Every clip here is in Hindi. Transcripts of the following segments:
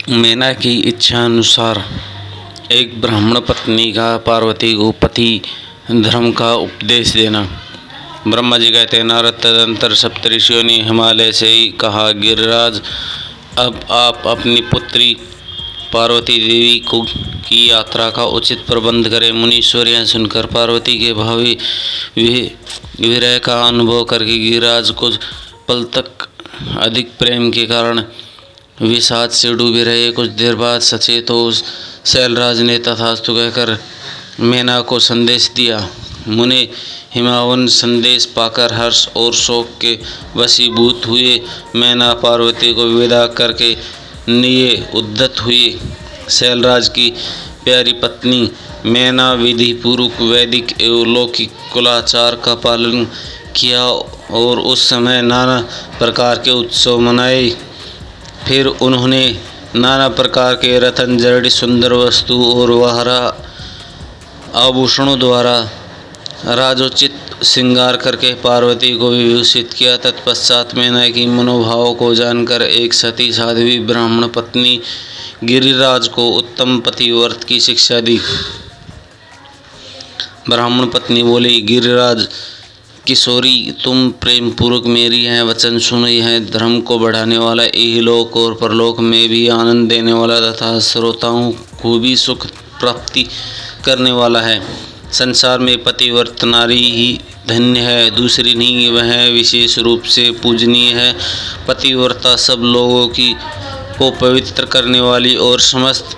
मैना की इच्छा अनुसार एक ब्राह्मण पत्नी का पार्वती को पति धर्म का उपदेश देना। ब्रह्मा जी कहते हैं, नारद तदंतर सप्तऋषियों ने हिमालय से ही कहा, गिरिराज अब आप अपनी पुत्री पार्वती देवी को की यात्रा का उचित प्रबंध करें। मुनीश्वर यह सुनकर पार्वती के भावी विरह का अनुभव करके गिरिराज कुछ पल तक अधिक प्रेम के कारण विषाद से डूबे रहे। कुछ देर बाद सचेत हो शैलराज ने तथास्तु कहकर मैना को संदेश दिया। मुनि हिमावन संदेश पाकर हर्ष और शोक के वशीभूत हुए। मैना पार्वती को विदा करके लिए उद्यत हुई। शैलराज की प्यारी पत्नी मैना विधि पूर्वक वैदिक एवं लौकिक कुलाचार का पालन किया और उस समय नाना प्रकार के उत्सव मनाए। फिर उन्होंने नाना प्रकार के रत्न जड़ सुंदर वस्तु और वहरा आभूषणों द्वारा राजोचित श्रृंगार करके पार्वती को विभूषित किया। तत्पश्चात मैना की मनोभाव को जानकर एक सती साध्वी ब्राह्मण पत्नी गिरिराज को उत्तम पतिव्रत की शिक्षा दी। ब्राह्मण पत्नी बोली, गिरिराज किशोरी, तुम प्रेम पूर्वक मेरी यह वचन सुनो। यह धर्म को बढ़ाने वाला, इहलोक और परलोक में भी आनंद देने वाला तथा श्रोताओं को भी सुख प्राप्ति करने वाला है। संसार में पतिव्रत नारी ही धन्य है, दूसरी नहीं। वह विशेष रूप से पूजनीय है। पतिव्रता सब लोगों को पवित्र करने वाली और समस्त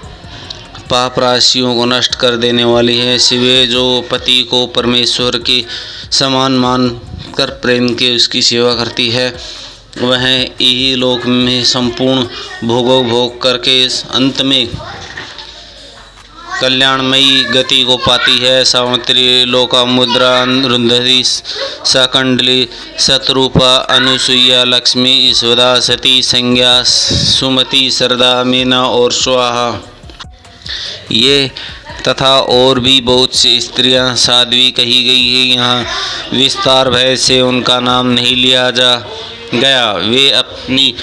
पाप राशियों को नष्ट कर देने वाली है। शिवे जो पति को परमेश्वर के समान मान कर प्रेम के उसकी सेवा करती है, वह यही लोक में संपूर्ण भोगों भोग करके अंत में कल्याणमयी गति को पाती है। सावित्री, लोकामुद्रा, रुंधति, शाकंडली, शतरूपा, अनुसुईया, लक्ष्मी, ईश्वरा, सती, संज्ञा, सुमति, सरदा, मीना और स्वाहा, ये तथा और भी बहुत सी स्त्रियां साध्वी कही गई है। यहाँ विस्तार भय से उनका नाम नहीं लिया जा गया। वे अपनी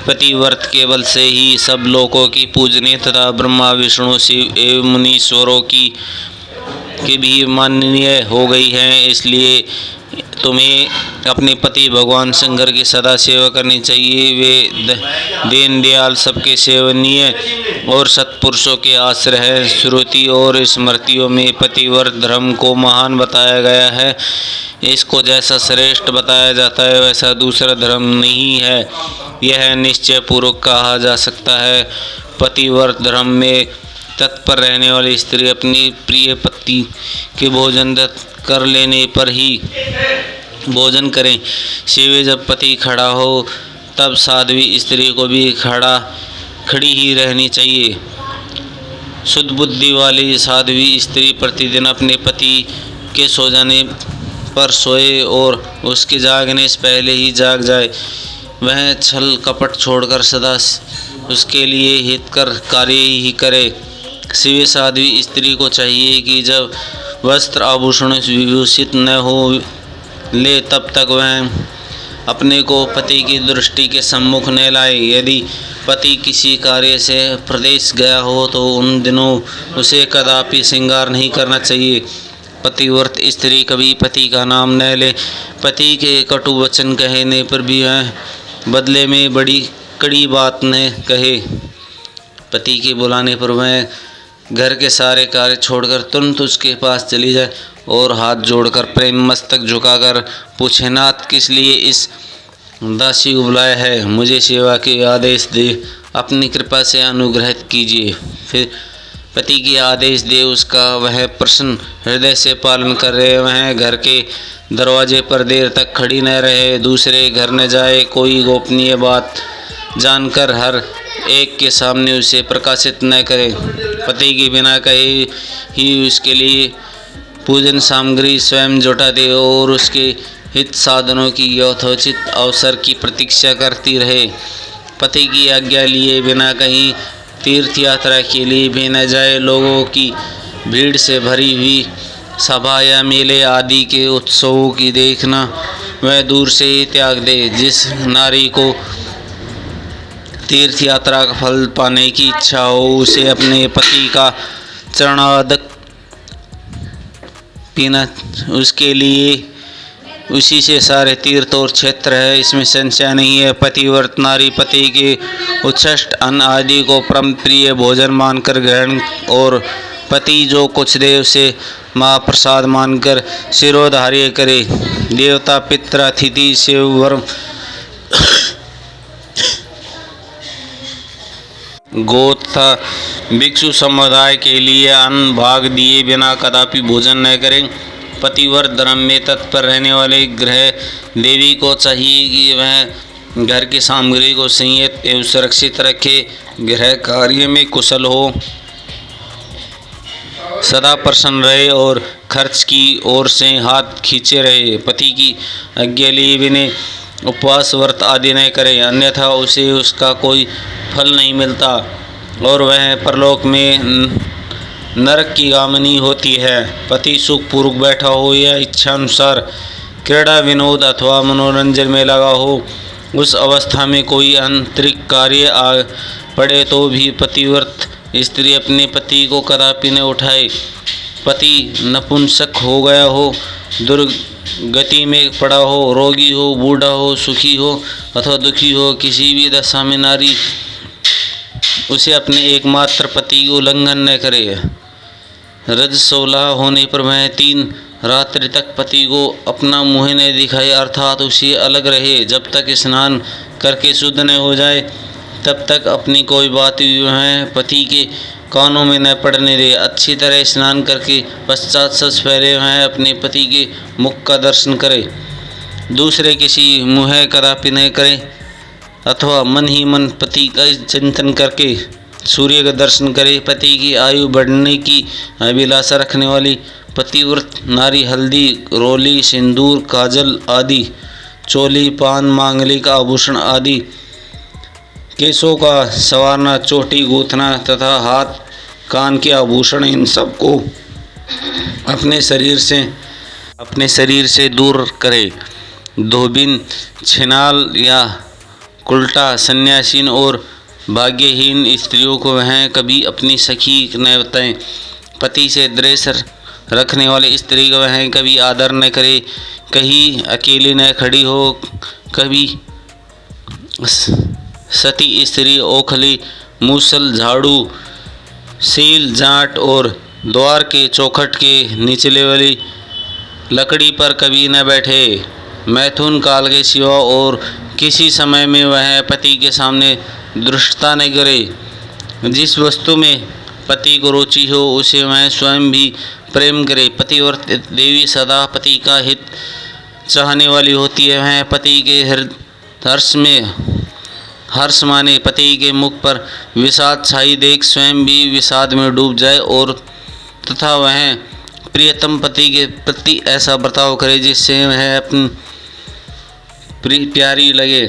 पतिव्रत केवल से ही सब लोगों की पूजनीय तथा ब्रह्मा, विष्णु, शिव एवं मुनीश्वरों की भी माननीय हो गई हैं। इसलिए तुम्हें अपने पति भगवान शंकर की सदा सेवा करनी चाहिए। वे दीन दयाल, सबके सेवनीय और सत्पुरुषों के आश्रय है। श्रुति और स्मृतियों में पतिव्रत धर्म को महान बताया गया है। इसको जैसा श्रेष्ठ बताया जाता है वैसा दूसरा धर्म नहीं है। यह निश्चय पूर्वक कहा जा सकता है। पतिव्रत धर्म में तत्पर रहने वाली स्त्री अपनी प्रिय पति के भोजन कर लेने पर ही भोजन करें। शिवे जब पति खड़ा हो तब साध्वी स्त्री को भी खड़ी ही रहनी चाहिए। शुद्ध बुद्धि वाली साध्वी स्त्री प्रतिदिन अपने पति के सो जाने पर सोए और उसके जागने से पहले ही जाग जाए। वह छल कपट छोड़कर सदा उसके लिए हितकर कार्य ही करे। शिव साध्वी स्त्री को चाहिए कि जब वस्त्र आभूषणों से विभूषित न हो ले तब तक वह अपने को पति की दृष्टि के सम्मुख न लाए। यदि पति किसी कार्य से प्रदेश गया हो तो उन दिनों उसे कदापि श्रृंगार नहीं करना चाहिए। पतिव्रत स्त्री कभी पति का नाम न ले। पति के कटु वचन कहने पर भी वह बदले में बड़ी कड़ी बात न कहे। पति के बुलाने पर वह घर के सारे कार्य छोड़कर तुरंत उसके पास चली जाए और हाथ जोड़कर प्रेम मस्तक झुकाकर पूछे, नाथ किस लिए इस दासी को बुलाया है? मुझे सेवा के आदेश दे, अपनी कृपा से अनुग्रहित कीजिए। फिर पति की आदेश दे उसका वह प्रसन्न हृदय से पालन कर रहे। वह घर के दरवाजे पर देर तक खड़ी न रहे, दूसरे घर न जाए, कोई गोपनीय बात जानकर हर एक के सामने उसे प्रकाशित न करे। पति के बिना कहे ही उसके लिए पूजन सामग्री स्वयं जुटा दे और उसके हित साधनों की यथोचित अवसर की प्रतीक्षा करती रहे। पति की आज्ञा लिए बिना कहीं तीर्थ यात्रा के लिए भी न जाए। लोगों की भीड़ से भरी हुई सभा या मेले आदि के उत्सवों की देखना वह दूर से ही त्याग दे। जिस नारी को तीर्थ यात्रा का फल पाने की इच्छा हो, उसे अपने पति का चरणादक पीना, उसके लिए उसी से सारे तीर्थ और क्षेत्र है, इसमें संशय नहीं है। पतिव्रत नारी पति के उच्छिष्ट अन्न आदि को परम प्रिय भोजन मानकर ग्रहण, और पति जो कुछ दे उसे महाप्रसाद मानकर शिरोधार्य करे। देवता, पितृ, अतिथि, शिव, गोत्र तथा भिक्षु समुदाय के लिए अन्न भाग दिए बिना कदापि भोजन न करें। पतिव्रत धर्म में तत्पर रहने वाले गृह देवी को चाहिए कि वह घर की सामग्री को संयत एवं सुरक्षित रखे, गृह कार्य में कुशल हो, सदा प्रसन्न रहे और खर्च की ओर से हाथ खींचे रहे। पति की आज्ञा लिए बिना उपवास व्रत आदि न करे, अन्यथा उसे उसका कोई फल नहीं मिलता और वह परलोक में नरक की गामिनी होती है। पति सुखपूर्वक बैठा हो या इच्छा अनुसार क्रीड़ा, विनोद अथवा मनोरंजन में लगा हो, उस अवस्था में कोई आंतरिक कार्य आ पड़े तो भी पतिव्रत स्त्री अपने पति को कदापि न उठाए। पति नपुंसक हो गया हो, दुर्गति में पड़ा हो, रोगी हो, बूढ़ा हो, सुखी हो अथवा दुखी हो, किसी भी दशा में नारी उसे अपने एकमात्र पति को उल्लंघन न करे। रजस्वला होने पर वह 3 रात्रि तक पति को अपना मुँह न दिखाए, अर्थात उसे अलग रहे। जब तक स्नान करके शुद्ध न हो जाए तब तक अपनी कोई बात वह पति के कानों में न पड़ने दे। अच्छी तरह स्नान करके पश्चात सबसे पहले वह अपने पति के मुख का दर्शन करे, दूसरे किसी मुँह कदापि न करे, अथवा मन ही मन पति का चिंतन करके सूर्य का दर्शन करे। पति की आयु बढ़ने की अभिलाषा रखने वाली पतिव्रत नारी हल्दी, रोली, सिंदूर, काजल आदि, चोली, पान, मांगलिक आभूषण आदि, केशों का संवारना, चोटी गूंथना तथा हाथ कान के आभूषण, इन सबको अपने शरीर से दूर करे। धोबिन, छिनाल या कुलटा, सन्यासीन और भाग्यहीन स्त्रियों को वह कभी अपनी सखी न बताएं। पति से द्वेष रखने वाली स्त्री का वह कभी आदर न करे, कहीं अकेली न खड़ी हो। कभी सती स्त्री ओखली, मूसल, झाड़ू, सील, जांट और द्वार के चौखट के निचले वाली लकड़ी पर कभी न बैठे। मैथुन काल के सिवा और किसी समय में वह पति के सामने दृष्टता न करे। जिस वस्तु में पति को रुचि हो उसे वह स्वयं भी प्रेम करे। पतिव्रत देवी सदा पति का हित चाहने वाली होती है। वह पति के हर्ष माने, पति के मुख पर विषाद छाई देख स्वयं भी विषाद में डूब जाए और तथा वह प्रियतम पति के प्रति ऐसा बर्ताव करे जिससे वह अपनी प्यारी लगे।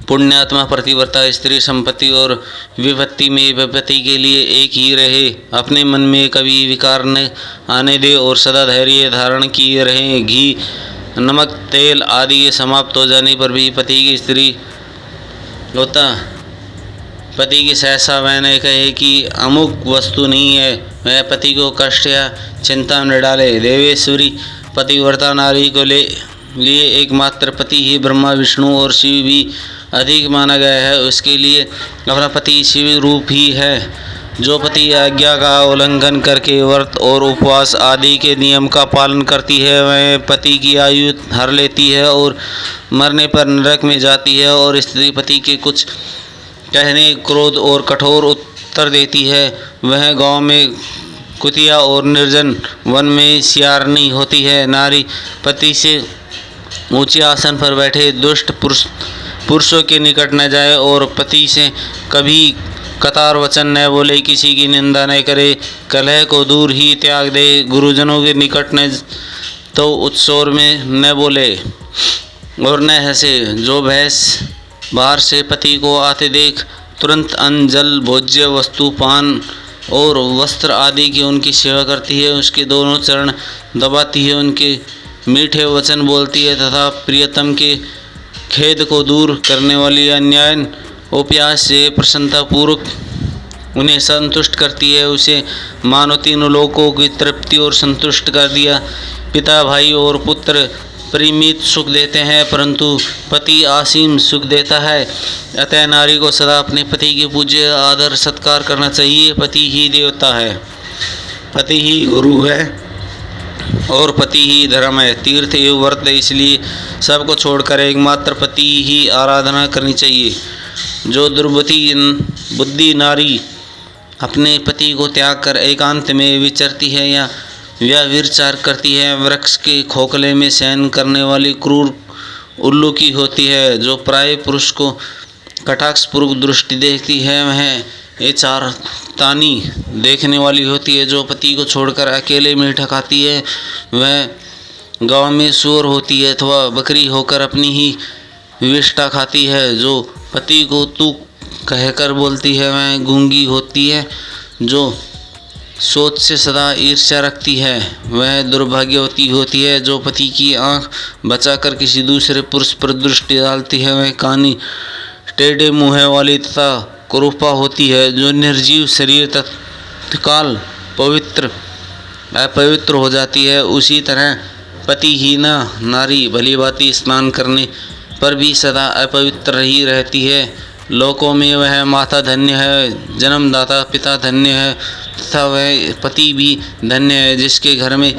पुण्यात्मा पतिव्रता स्त्री संपत्ति और विपत्ति में पति के लिए एक ही रहे, अपने मन में कभी विकार न आने दे और सदा धैर्य धारण किए रहे। घी, नमक, तेल आदि के समाप्त हो जाने पर भी पति की स्त्री होता पति की सहसा वह न कहे कि अमुक वस्तु नहीं है, वह पति को कष्ट या चिंता में डाले। देवेश्वरी पतिव्रता नारी को लिए एकमात्र पति ही ब्रह्मा, विष्णु और शिव भी अधिक माना गया है। उसके लिए अपना पति शिव रूप ही है। जो पति आज्ञा का उल्लंघन करके व्रत और उपवास आदि के नियम का पालन करती है वह पति की आयु हर लेती है और मरने पर नरक में जाती है। और स्त्री पति के कुछ कहने क्रोध और कठोर उत्तर देती है वह गांव में कुतिया और निर्जन वन में सियारनी होती है। नारी पति से ऊंचे आसन पर बैठे दुष्ट पुरुषों के निकट न जाए और पति से कभी कतार वचन न बोले, किसी की निंदा न करे, कलह को दूर ही त्याग दे, गुरुजनों के निकट न तो उत्सव में न बोले और न हंसे। जो भैंस बाहर से पति को आते देख तुरंत अन्न, जल, भोज्य वस्तु, पान और वस्त्र आदि की उनकी सेवा करती है, उसके दोनों चरण दबाती है, उनके मीठे वचन बोलती है तथा प्रियतम के खेद को दूर करने वाली अन्याय वो प्यास से प्रसन्नतापूर्वक उन्हें संतुष्ट करती है। उसे मानो तीनों लोगों की तृप्ति और संतुष्ट कर दिया। पिता, भाई और पुत्र परिमित सुख देते हैं, परंतु पति असीम सुख देता है। अतः नारी को सदा अपने पति की पूज्य आदर सत्कार करना चाहिए। पति ही देवता है, पति ही गुरु है और पति ही धर्म है, तीर्थ एवं व्रत है। इसलिए सबको छोड़कर एकमात्र पति ही आराधना करनी चाहिए। जो बुद्धि नारी अपने पति को त्याग कर एकांत में विचरती है या व्यभिचार करती है, वृक्ष के खोखले में शयन करने वाली क्रूर उल्लू की होती है। जो प्राय पुरुष को कटाक्षपूर्वक दृष्टि देखती है, वह ये चार तानी देखने वाली होती है। जो पति को छोड़कर अकेले मीठा खाती है, वह गांव में सूअर होती है अथवा बकरी होकर अपनी ही विष्ठा खाती है। जो पति को तू कहकर बोलती है, वह गूंगी होती है। जो सोच से सदा ईर्ष्या रखती है, वह दुर्भाग्यवती होती है। जो पति की आंख बचाकर किसी दूसरे पुरुष पर दृष्टि डालती है, वह कानी टेढ़े मुँह वाली तथा कुरूपा होती है। जो निर्जीव शरीर तत्काल अपवित्र हो जाती है, उसी तरह पतिहीना नारी भली भांति स्नान करने पर भी सदा अपवित्र ही रहती है। लोकों में वह माता धन्य है, जन्मदाता पिता धन्य है तथा वह पति भी धन्य है जिसके घर में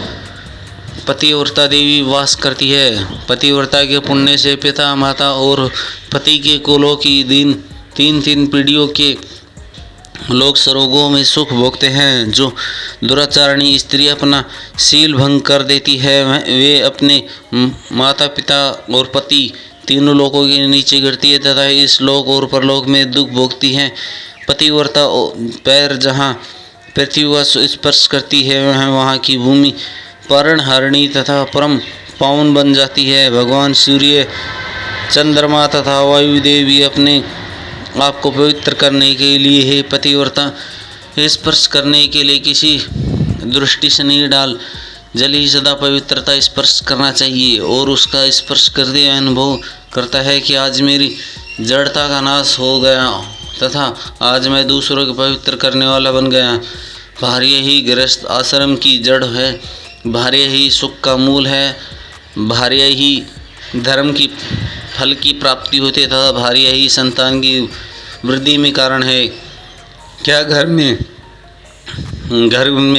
पतिव्रता देवी वास करती है। पतिव्रता के पुण्य से पिता, माता और पति के कुलों की तीन पीढ़ियों के लोग स्वर्गों में सुख भोगते हैं। जो दुराचारणी स्त्री अपना शील भंग कर देती है, वे अपने माता, पिता और पति तीनों लोगों के नीचे गिरती है तथा इस लोक और परलोक में दुख भोगती है। पतिव्रता पैर जहाँ पृथ्वी का स्पर्श करती है, वहाँ की भूमि पर्णहरिणी तथा परम पावन बन जाती है। भगवान सूर्य, चंद्रमा तथा वायु देवी अपने आपको पवित्र करने के लिए हे पतिव्रता स्पर्श करने के लिए किसी दृष्टि से नहीं डाल। जल ही सदा पवित्रता स्पर्श करना चाहिए और उसका स्पर्श करते अनुभव करता है कि आज मेरी जड़ता का नाश हो गया तथा आज मैं दूसरों को पवित्र करने वाला बन गया। भार्य ही गृहस्थ आश्रम की जड़ है, भार्य ही सुख का मूल है, भार्य ही धर्म की फल की प्राप्ति होती है तथा भार्य ही संतान की वृद्धि में कारण है। क्या घर में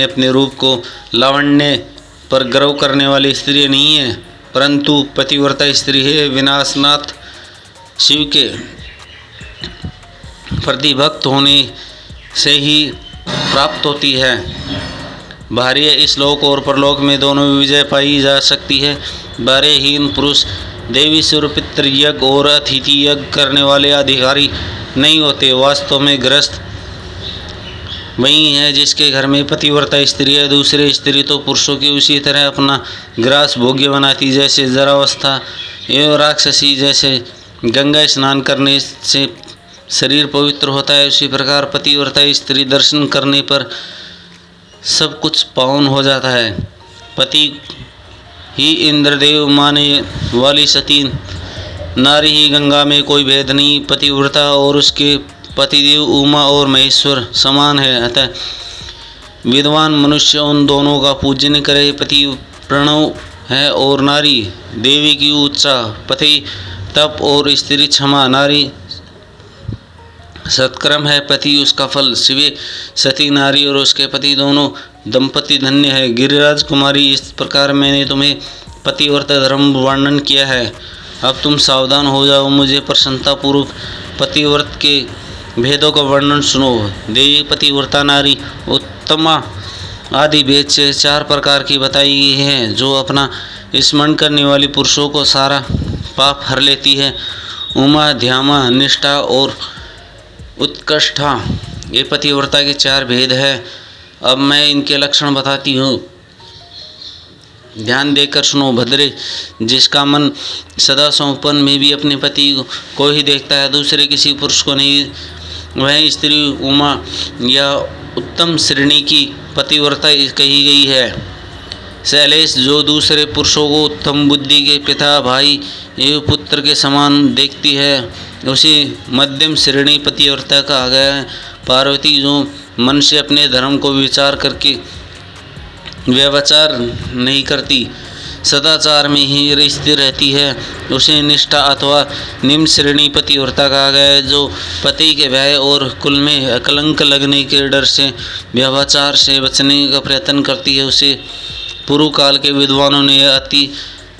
अपने रूप को लावण्य पर गर्व करने वाली स्त्री नहीं है, परंतु पतिव्रता स्त्री है। विनाशनाथ शिव के प्रति भक्त होने से ही प्राप्त होती है। भार्य इस लोक और परलोक में दोनों में विजय पाई जा सकती है। भार्यहीन पुरुष देवी सुर पितृ यज्ञ और अतिथि यज्ञ करने वाले अधिकारी नहीं होते। वास्तव में गृहस्थ वही है जिसके घर में पतिव्रता स्त्री है। दूसरे स्त्री तो पुरुषों की उसी तरह अपना ग्रास भोग्य बनाती, जैसे जरावस्था एवं राक्षसी जैसे गंगा स्नान करने से शरीर पवित्र होता है, उसी प्रकार पतिव्रता स्त्री दर्शन करने पर सब कुछ पावन हो जाता है। पति ही इंद्रदेव माने वाली सती नारी ही गंगा में कोई भेद नहीं। पतिव्रता और उसके पतिदेव उमा और महेश्वर समान है। अतः विद्वान मनुष्य उन दोनों का पूजन करे। पति प्रणव है और नारी देवी की ऊंचा। पति तप और स्त्री क्षमा, नारी सत्कर्म है, पति उसका फल। शिवे सती नारी और उसके पति दोनों दंपति धन्य है। गिरिराज कुमारी, इस प्रकार मैंने तुम्हें पतिव्रता धर्म वर्णन किया है। अब तुम सावधान हो जाओ, मुझे प्रसन्नतापूर्वक पतिव्रत के भेदों का वर्णन सुनो। देवी पतिव्रता नारी उत्तमा आदि भेद से 4 प्रकार की बताई गई है। जो अपना स्मरण करने वाली पुरुषों को सारा पाप हर लेती है। उमा, ध्यामा, निष्ठा और उत्कृष्ठा, ये पतिव्रता के 4 भेद है। अब मैं इनके लक्षण बताती हूँ, ध्यान देकर सुनो। भद्रे, जिसका मन सदा सौंपन में भी अपने पति को ही देखता है, दूसरे किसी पुरुष को नहीं, वह स्त्री उमा या उत्तम श्रेणी की पतिव्रता कही गई है। शैलेश, जो दूसरे पुरुषों को उत्तम बुद्धि के पिता, भाई एवं पुत्र के समान देखती है, उसे मध्यम श्रेणी पतिव्रता कहा गया है। पार्वती जो मन से अपने धर्म को विचार करके व्यभिचार नहीं करती, सदाचार में ही स्थिर रहती है, उसे निष्ठा अथवा निम्न श्रेणी पतिव्रता कहा गया है। जो पति के भय और कुल में कलंक लगने के डर से व्यभिचार से बचने का प्रयत्न करती है, उसे पूर्व काल के विद्वानों ने अति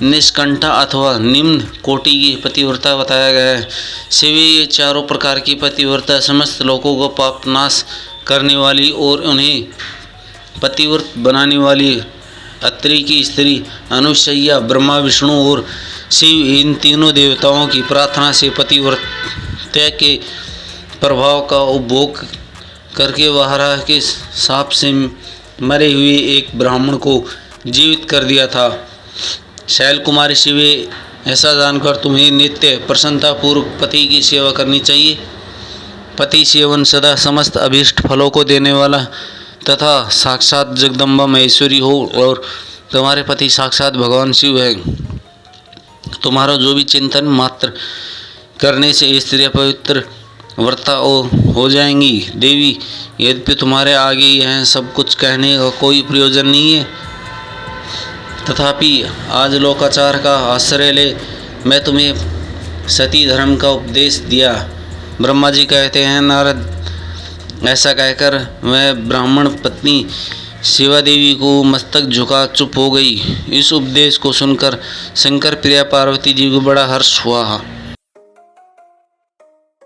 निष्कंठा अथवा निम्न कोटि की पतिव्रता बताया गया है। शिवे ये चारों प्रकार की पतिव्रता समस्त लोगों को पाप नाश करने वाली और उन्हें पतिव्रत बनाने वाली अत्रि की स्त्री अनुसैया, ब्रह्मा, विष्णु और शिव इन तीनों देवताओं की प्रार्थना से पतिव्रता के प्रभाव का उपभोग करके वाराह के साप से मरे हुए एक ब्राह्मण को जीवित कर दिया था। शैल कुमारी शिवे, ऐसा जानकर तुम्हें नित्य प्रसन्नतापूर्वक पति की सेवा करनी चाहिए। पति सेवन सदा समस्त अभीष्ट फलों को देने वाला तथा साक्षात जगदम्बा महेश्वरी हो और तुम्हारे पति साक्षात भगवान शिव है। तुम्हारा जो भी चिंतन मात्र करने से स्त्रियां पवित्र व्रता हो जाएंगी। देवी, यद्यपि तुम्हारे आगे यह सब कुछ कहने का कोई प्रयोजन नहीं है, तथापि आज लोकाचार का आश्रय ले मैं तुम्हें सती धर्म का उपदेश दिया। ब्रह्मा जी कहते हैं, नारद, ऐसा कहकर वह ब्राह्मण पत्नी शिवा देवी को मस्तक झुका चुप हो गई। इस उपदेश को सुनकर शंकर प्रिया पार्वती जी को बड़ा हर्ष हुआ।